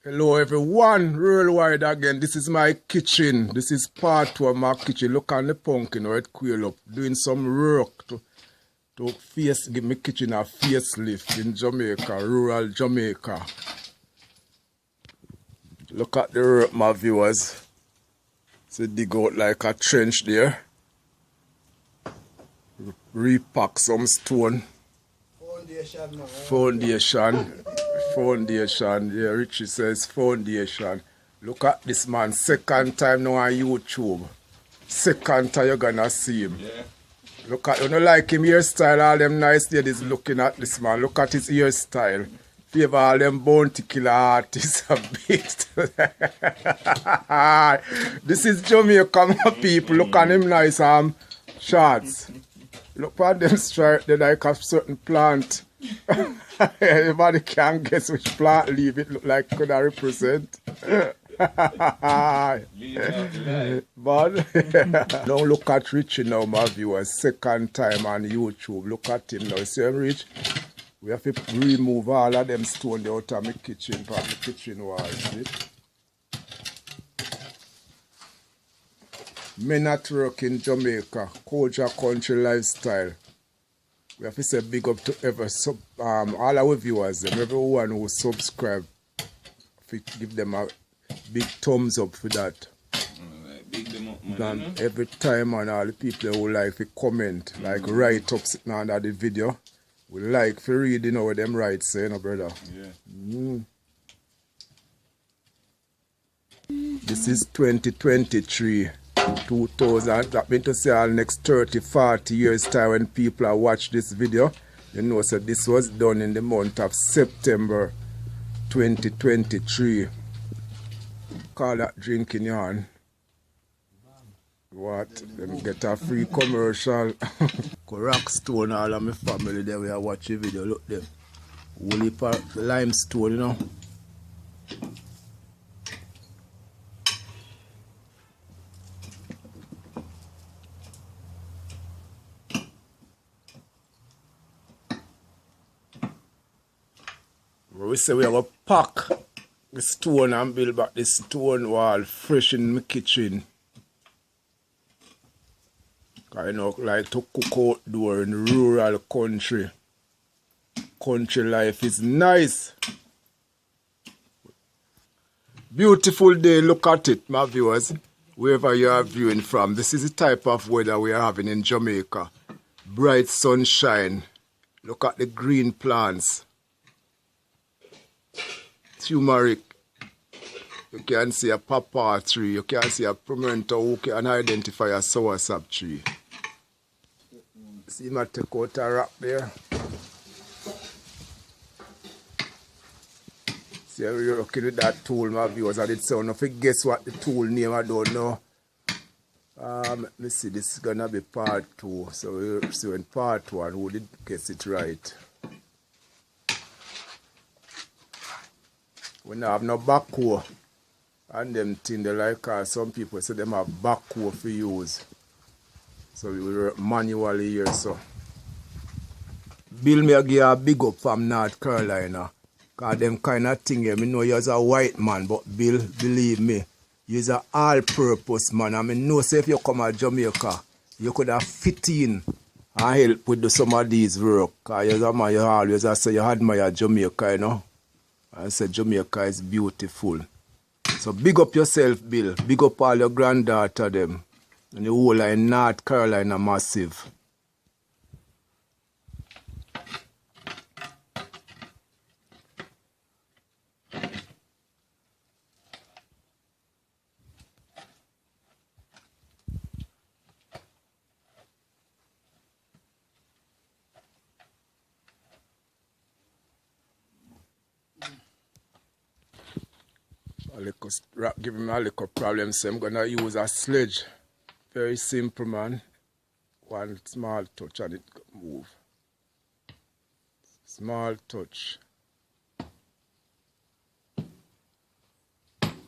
Hello everyone, worldwide again. This is my kitchen. This is part 2 of my kitchen. Look on the pumpkin where it quail up. Doing some work to give my kitchen a facelift in Jamaica, rural Jamaica. Look at the work, my viewers. So dig out like a trench there. Repack some stone. Foundation. Yeah, Richie says foundation. Look at this man. Second time now on YouTube. Second time you're gonna see him. Yeah. Look at, you don't like him hairstyle, all them nice ladies looking at this man. Look at his hairstyle. Favor all them bounty killer artists a bit. This is Jamaica, my people. Look at him nice shorts. Look at them stripe, they like a certain plant. Everybody can guess which plant leaf it look like could I represent. But don't look at Richie now, my viewers. Second time on YouTube. Look at him now. See him, Rich? We have to remove all of them stones out of my kitchen, from the kitchen wall. See? Men at work in Jamaica, culture, country, lifestyle. We have to say big up to all our viewers, them, everyone who subscribe. Give them a big thumbs up for that. Big them up, man, and every time, and all the people who like to comment, like write up sitting under the video. We like for reading what them write say, no brother. Yeah. This is 2023. 2000, that means to say all next 30-40 years time when people are watch this video, you know, so this was done in the month of September 2023. Call that drinking yarn. What? Them get a free commercial. Rockstone, all of my family there we are watching video, look them. Woolly limestone, you know. We say we have a pack the stone and build back the stone wall fresh in my kitchen. I know like to cook outdoor in rural country. Country life is nice. Beautiful day, look at it, my viewers. Wherever you are viewing from, this is the type of weather we are having in Jamaica. Bright sunshine. Look at the green plants. Turmeric. You can see a pawpaw tree. You can see a pimento. You can identify a soursop tree. See my take out a rock there. See how you're looking at that tool, my viewers. I did sound of it. Guess what the tool name? I don't know. Let me see. This is gonna be part 2. So we'll see in part 1 who did guess it right. We don't have no backhoe. And them thing they like some people say them have backhoe for use. So we work manually here, so. Bill me give a big up from North Carolina. Cause them kind of thing here, me know you're a white man, but Bill, believe me, you're an all-purpose man. I mean, know say if you come to Jamaica, you could have fit in and help with some of these work. Cause you're a man, you always say you admire Jamaica, you know. I said Jamaica is beautiful. So big up yourself, Bill. Big up all your granddaughter them. And the whole of North Carolina massive. Give him a little problem, so I'm gonna use a sledge. Very simple, man. One small touch and it move. Small touch. You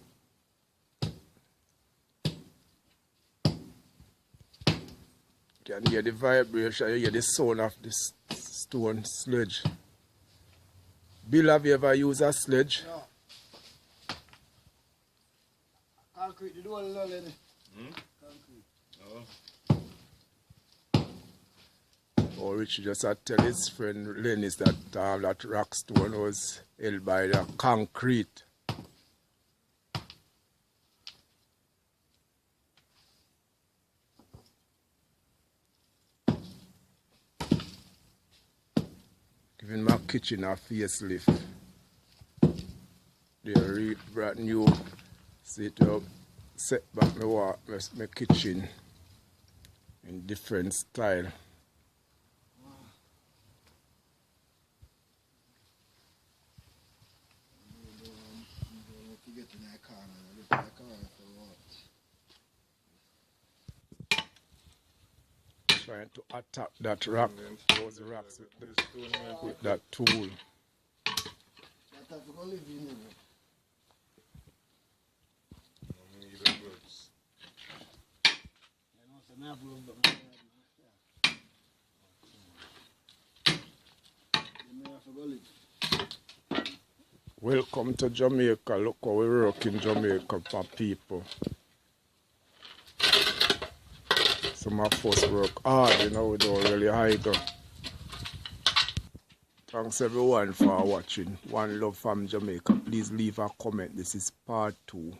can hear the vibration, you hear the sound of this stone sledge. Bill, have you ever used a sledge? No. Concrete, the door is all in it. Concrete. Oh. Or Richie just had tell his friend Lennis that that rock stone was held by the concrete. Giving my kitchen a facelift. They brand new. See to set back my kitchen in different style. If you get in that corner, look at that corner for what? Trying to attack that rock, those rocks with that tool. That have to go live in it. Welcome to Jamaica. Look how we work in Jamaica for people. Some of us work hard, you know, we don't really hide. Thanks everyone for watching. One love from Jamaica. Please leave a comment. This is part 2.